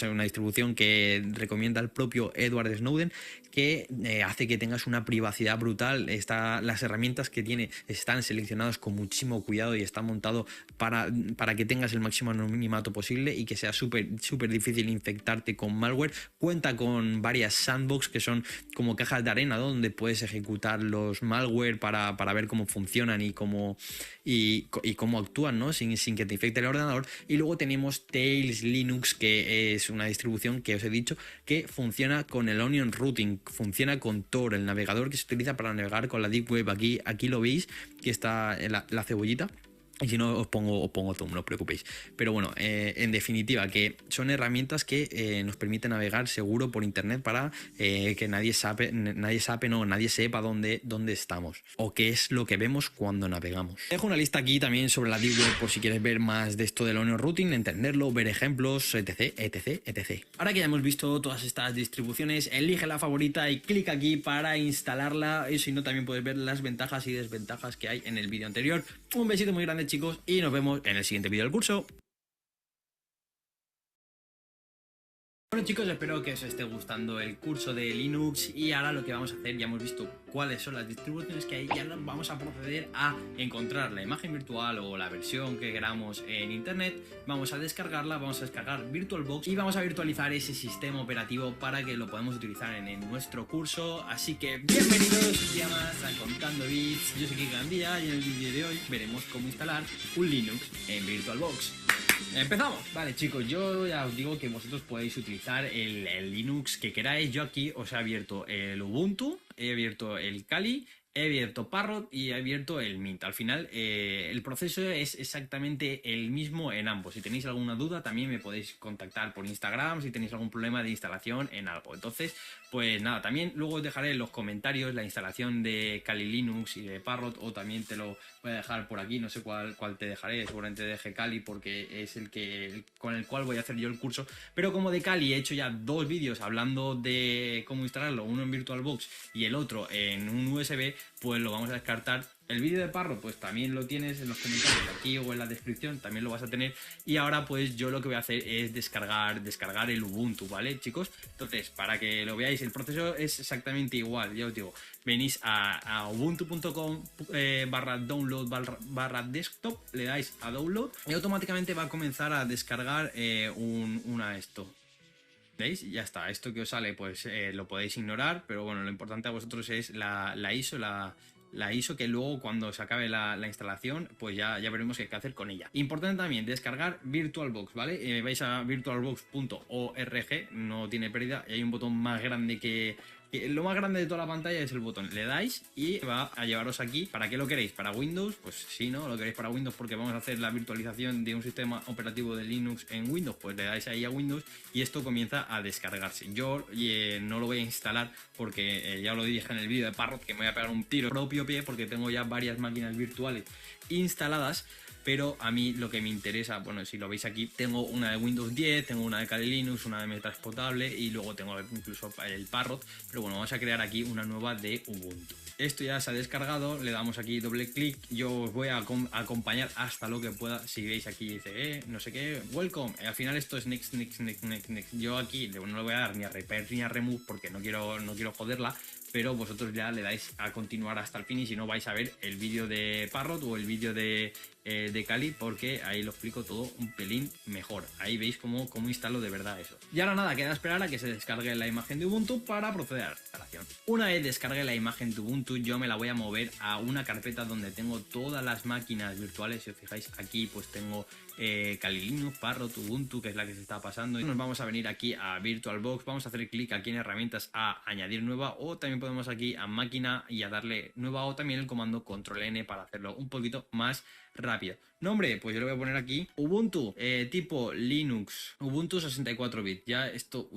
una distribución que recomienda el propio Edward Snowden, que hace que tengas una privacidad brutal. Las herramientas que tiene están seleccionadas con muchísimo cuidado y está montado para que tengas el máximo anonimato posible y que sea súper difícil infectarte con malware. Cuenta con varias sandbox, que son como cajas de arena, ¿no? Donde puedes ejecutar los malware para ver cómo funcionan y cómo actúan, ¿no? Sin que te infecte el ordenador. Y luego tenemos Tails Linux, que es una distribución que os he dicho que funciona con el Onion Routing, funciona con Tor, el navegador que se utiliza para navegar con la Deep Web. Aquí lo veis, que está la cebollita. Y si no, os pongo zoom, no os preocupéis. Pero bueno, en definitiva, que son herramientas que nos permiten navegar seguro por internet para que nadie sepa dónde estamos o qué es lo que vemos cuando navegamos. Dejo una lista aquí también sobre la Deep Web por si quieres ver más de esto del Onion Routing, entenderlo, ver ejemplos, etc. Ahora que ya hemos visto todas estas distribuciones, elige la favorita y clic aquí para instalarla. Y si no, también puedes ver las ventajas y desventajas que hay en el vídeo anterior. Un besito muy grande, chicos, y nos vemos en el siguiente vídeo del curso. Bueno, chicos, espero que os esté gustando el curso de Linux, y ahora lo que vamos a hacer, ya hemos visto cuáles son las distribuciones que hay, y ahora vamos a proceder a encontrar la imagen virtual o la versión que queramos en internet. Vamos a descargarla, vamos a descargar VirtualBox y vamos a virtualizar ese sistema operativo para que lo podamos utilizar en nuestro curso. Así que bienvenidos un día más a Contando Bits. Yo soy Kike Gandía y en el vídeo de hoy veremos cómo instalar un Linux en VirtualBox. Empezamos. Vale, chicos, yo ya os digo que vosotros podéis utilizar el Linux que queráis. Yo aquí os he abierto el Ubuntu, he abierto el Kali, he abierto Parrot y he abierto el Mint. Al final, el proceso es exactamente el mismo en ambos. Si tenéis alguna duda, también me podéis contactar por Instagram si tenéis algún problema de instalación en algo. Entonces, pues nada, también luego os dejaré en los comentarios la instalación de Kali Linux y de Parrot, o también te lo voy a dejar por aquí, no sé cuál te dejaré, seguramente deje Kali porque es con el cual voy a hacer yo el curso. Pero como de Kali he hecho ya dos vídeos hablando de cómo instalarlo, uno en VirtualBox y el otro en un USB, pues lo vamos a descartar. El vídeo de Parrot pues también lo tienes en los comentarios aquí o en la descripción, también lo vas a tener. Y ahora pues yo lo que voy a hacer es descargar el Ubuntu, ¿vale, chicos? Entonces, para que lo veáis, el proceso es exactamente igual, ya os digo. Venís a ubuntu.com barra download barra desktop, le dais a download y automáticamente va a comenzar a descargar una esto. ¿Veis? Ya está. Esto que os sale, pues lo podéis ignorar, pero bueno, lo importante a vosotros es la ISO, la ISO, que luego cuando se acabe la instalación, pues ya veremos qué hay que hacer con ella. Importante también, descargar VirtualBox, ¿vale? Vais a virtualbox.org, no tiene pérdida, y hay un botón más grande lo más grande de toda la pantalla es el botón. Le dais y va a llevaros aquí. ¿Para qué lo queréis? ¿Para Windows? Pues sí, ¿no? Lo queréis para Windows porque vamos a hacer la virtualización de un sistema operativo de Linux en Windows. Pues le dais ahí a Windows y esto comienza a descargarse. Yo no lo voy a instalar porque ya lo dije en el vídeo de Parrot que me voy a pegar un tiro propio pie porque tengo ya varias máquinas virtuales instaladas. Pero a mí lo que me interesa, bueno, si lo veis aquí, tengo una de Windows 10, tengo una de Kali Linux, una de Metransportable y luego tengo incluso el Parrot. Pero bueno, vamos a crear aquí una nueva de Ubuntu. Esto ya se ha descargado, le damos aquí doble clic. Yo os voy a acompañar hasta lo que pueda. Si veis aquí dice, no sé qué, welcome. Al final esto es next, next, next, next, next. Yo aquí no le voy a dar ni a repair ni a remove porque no quiero joderla. Pero vosotros ya le dais a continuar hasta el fin y si no vais a ver el vídeo de Parrot o el vídeo de Kali porque ahí lo explico todo un pelín mejor. Ahí veis cómo instalo de verdad eso. Y ahora nada, queda esperar a que se descargue la imagen de Ubuntu para proceder a la instalación. Una vez descargue la imagen de Ubuntu, yo me la voy a mover a una carpeta donde tengo todas las máquinas virtuales. Si os fijáis aquí pues tengo Kali Linux, Parrot, Ubuntu, que es la que se está pasando. Y nos vamos a venir aquí a VirtualBox, vamos a hacer clic aquí en herramientas a añadir nueva, o también podemos aquí a máquina y a darle nueva, o también el comando control N para hacerlo un poquito más rápido. Nombre, pues yo le voy a poner aquí Ubuntu, tipo Linux, Ubuntu 64 bits. Ya esto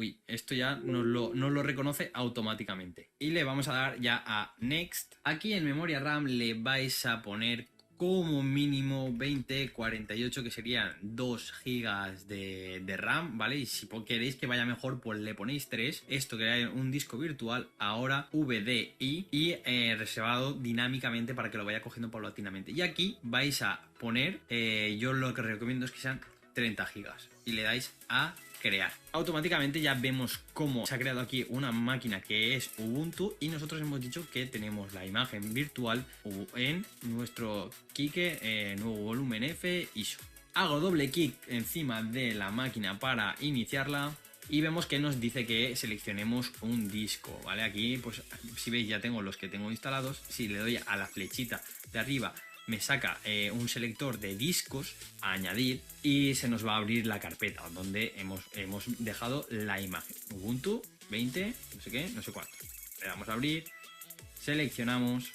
ya nos lo reconoce automáticamente. Y le vamos a dar ya a Next. Aquí en memoria RAM le vais a poner como mínimo 2048, que serían 2 gigas de RAM, ¿vale? Y si queréis que vaya mejor, pues le ponéis 3. Esto crea un disco virtual ahora VDI y reservado dinámicamente para que lo vaya cogiendo paulatinamente. Y aquí vais a poner, yo lo que recomiendo es que sean 30 gigas y le dais a crear. Automáticamente ya vemos cómo se ha creado aquí una máquina que es Ubuntu y nosotros hemos dicho que tenemos la imagen virtual en nuestro Kike nuevo volumen F ISO. Hago doble clic encima de la máquina para iniciarla y vemos que nos dice que seleccionemos un disco, ¿vale? Aquí pues si veis ya tengo los que tengo instalados. Si le doy a la flechita de arriba me saca un selector de discos a añadir y se nos va a abrir la carpeta donde hemos dejado la imagen. Ubuntu 20, no sé qué, no sé cuánto. Le damos a abrir, seleccionamos,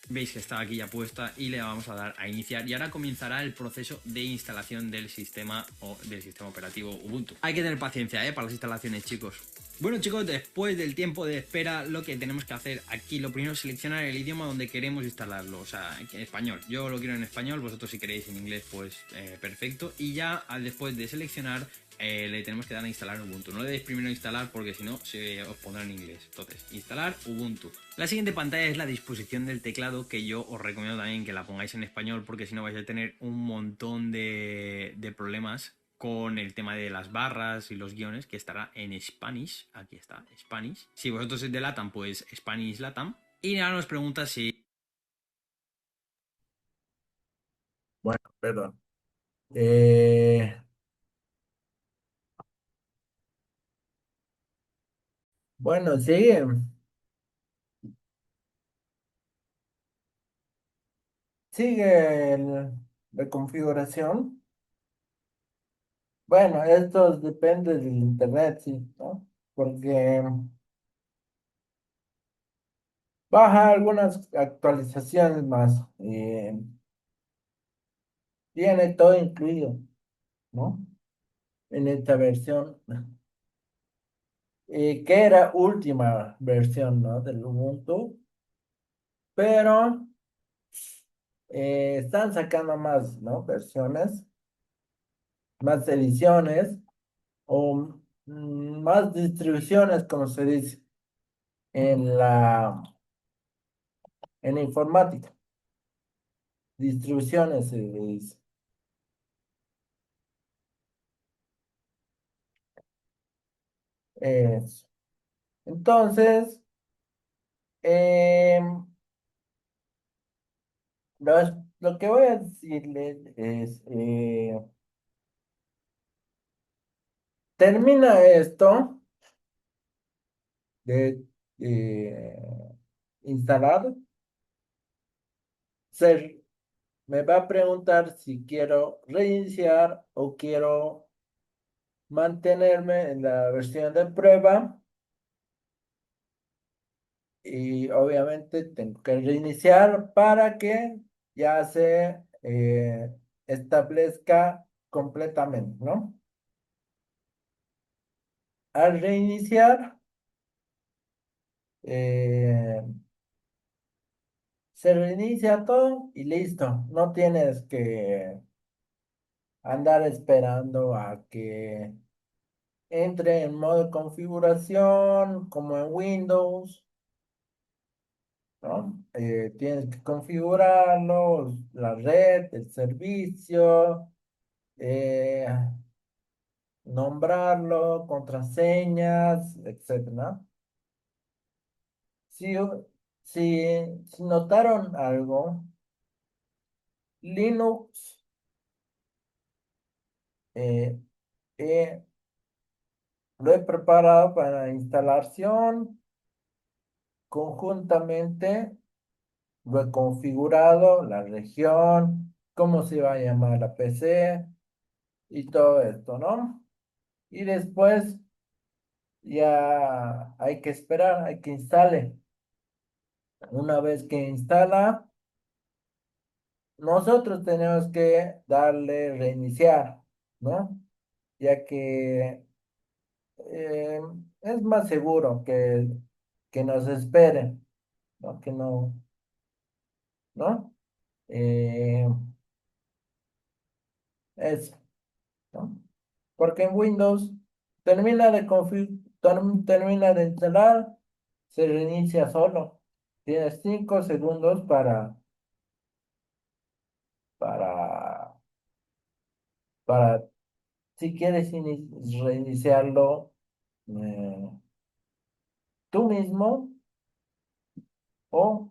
veis que está aquí ya puesta y le vamos a dar a iniciar y ahora comenzará el proceso de instalación del sistema operativo Ubuntu. Hay que tener paciencia para las instalaciones, chicos. Bueno, chicos, después del tiempo de espera, lo que tenemos que hacer aquí, lo primero es seleccionar el idioma donde queremos instalarlo, o sea, en español. Yo lo quiero en español, vosotros si queréis en inglés, pues perfecto. Y ya después de seleccionar, le tenemos que dar a instalar Ubuntu. No le deis primero a instalar porque si no se os pondrá en inglés. Entonces, instalar Ubuntu. La siguiente pantalla es la disposición del teclado, que yo os recomiendo también que la pongáis en español porque si no vais a tener un montón de problemas con el tema de las barras y los guiones, que estará en Spanish. Aquí está, Spanish. Si vosotros sois de LATAM, pues Spanish LATAM. Y ahora nos pregunta si... Bueno, perdón. Eh, bueno, sigue. Sigue la configuración. Bueno, esto depende del internet, sí, ¿no? Porque baja algunas actualizaciones más. Viene todo incluido, ¿no? En esta versión, que era última versión, ¿no? Del Ubuntu, pero están sacando más, ¿no? Versiones, más ediciones o más distribuciones, como se dice, en la informática. Distribuciones se dice. Eso. Entonces, em, lo que voy a decirle es, termina esto de instalar, se, me va a preguntar si quiero reiniciar o quiero mantenerme en la versión de prueba y obviamente tengo que reiniciar para que ya se establezca completamente, ¿no? Al reiniciar, eh, se reinicia todo y listo. No tienes que andar esperando a que entre en modo configuración como en Windows, ¿no? Tienes que configurarlo, la red, el servicio, eh, nombrarlo, contraseñas, etcétera. Si, si, si notaron algo, Linux eh, eh, lo he preparado para instalación conjuntamente, lo he configurado, la región, cómo se va a llamar la PC y todo esto, ¿no? Y después ya hay que esperar, hay que instale. Una vez que instala, nosotros tenemos que darle reiniciar, ¿no? Ya que eh, es más seguro que nos esperen, ¿no? Que no, ¿no? Eh, eso, ¿no? Porque en Windows termina de instalar, se reinicia solo. Tienes 5 segundos para, para si quieres reiniciarlo eh, tú mismo o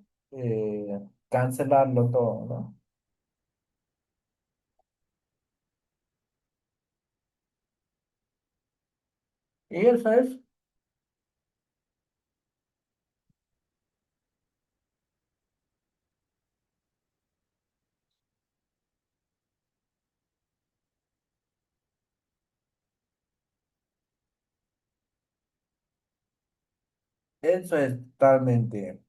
cancelarlo todo, ¿no? Y eso es totalmente.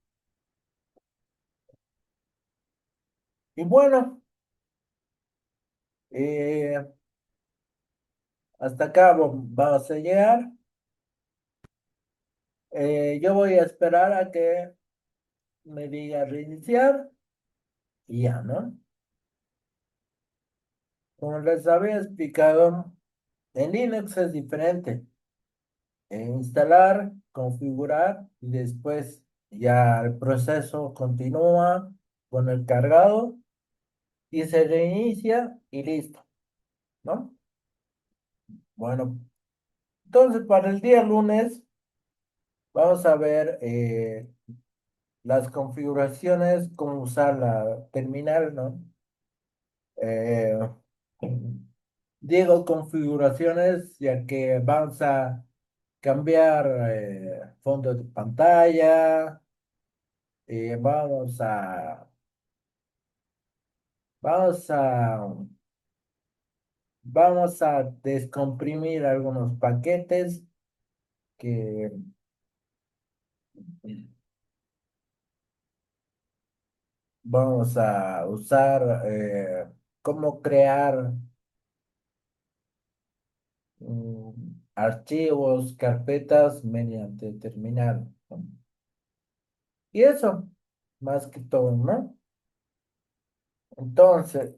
Y bueno, eh, hasta acá vamos a llegar. Yo voy a esperar a que me diga reiniciar y ya, ¿no? Como les había explicado, en Linux es diferente. Instalar, configurar y después ya el proceso continúa con el cargado y se reinicia y listo, ¿no? Bueno, entonces para el día lunes vamos a ver las configuraciones, cómo usar la terminal, ¿no? Eh, digo configuraciones, ya que vamos a cambiar fondo de pantalla, eh, vamos a, vamos Vamos a descomprimir algunos paquetes que vamos a usar, cómo crear archivos, carpetas mediante terminal. Y eso, más que todo, ¿no? Entonces,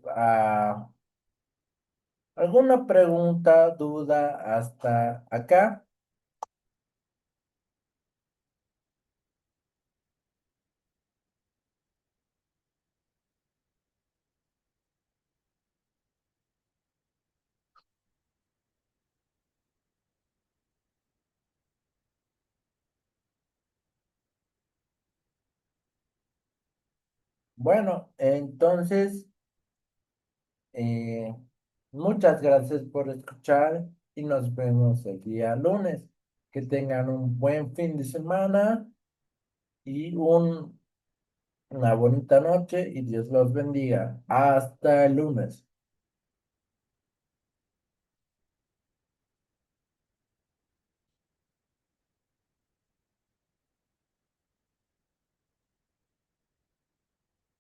¿alguna pregunta, duda hasta acá? Bueno, entonces, eh, muchas gracias por escuchar y nos vemos el día lunes. Que tengan un buen fin de semana y una bonita noche y Dios los bendiga. Hasta el lunes.